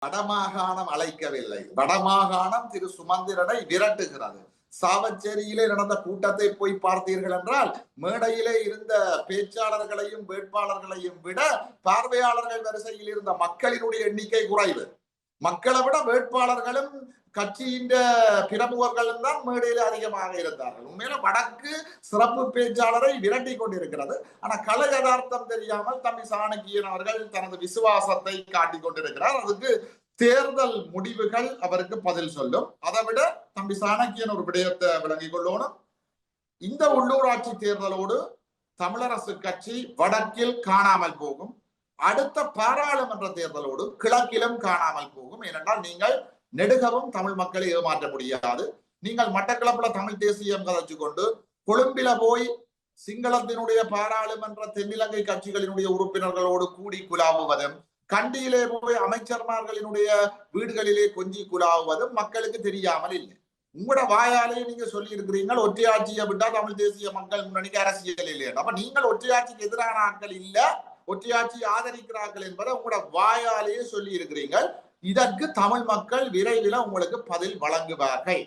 வடமாகாணம் அழைக்கவில்லை. வடமாகாணம் திரு சுமந்திரனை விரட்டுகிறது. சாவச்சேரியிலே நடந்த கூட்டத்தை போய் பார்த்தீர்கள் என்றால் மேடையிலே இருந்த பேச்சாளர்களையும் வேட்பாளர்களையும் விட பார்வையாளர்கள் வரிசையில் இருந்த மக்களினுடைய எண்ணிக்கை குறைவு. மக்களை விட வேட்பாளர்களும் கட்சியின் பிரமுகர்களும் தான் மேடையில் அதிகமாக இருந்தார்கள். உண்மையில வடக்கு சிறப்பு பேச்சாளரை விரட்டி கொண்டிருக்கிறது. ஆனா கல யதார்த்தம் தெரியாமல் தம்பி சாணக்கியன் அவர்கள் தனது விசுவாசத்தை காட்டிக் கொண்டிருக்கிறார். அதுக்கு தேர்தல் முடிவுகள் அவருக்கு பதில் சொல்லும். அதை விட தம்பி சாணக்கியன் ஒரு விடயத்தை விளங்கிக் கொள்ளணும். இந்த உள்ளூராட்சி தேர்தலோடு தமிழரசு கட்சி வடக்கில் காணாமல் போகும். அடுத்த பாராளுமன்ற தேர்தலோடு கிழக்கிலும் காணாமல் போகும். ஏனென்றால் நீங்கள் நெடுகவும் தமிழ் மக்களை ஏமாற்ற முடியாது. நீங்கள் மட்டக்களப்புல தமிழ் தேசியம் கதைச்சு கொண்டு கொழும்பில போய் சிங்களத்தினுடைய பாராளுமன்ற தென்னிலங்கை கட்சிகளினுடைய உறுப்பினர்களோடு கூடி குலாவுவதும், கண்டியிலே போய் அமைச்சர்மார்களினுடைய வீடுகளிலே கொஞ்சி குலாவுவதும் மக்களுக்கு தெரியாமல் இல்லை. உங்களோட வாயாலே நீங்க சொல்லி இருக்கிறீங்க ஒற்றையாட்சியை விட்டா தமிழ் தேசிய மக்கள் முன்னணிக்கு அரசியல் இல்லை. அப்ப நீங்கள் ஒற்றையாட்சிக்கு எதிரான ஆட்கள் இல்ல, ஒற்றையாட்சி ஆதரிக்கிறார்கள் என்பதை உங்களோட வாயாலேயே சொல்லி இருக்கிறீங்க. இதற்கு தமிழ் மக்கள் விரைவில் உங்களுக்கு பதில் வழங்குவார்கள்.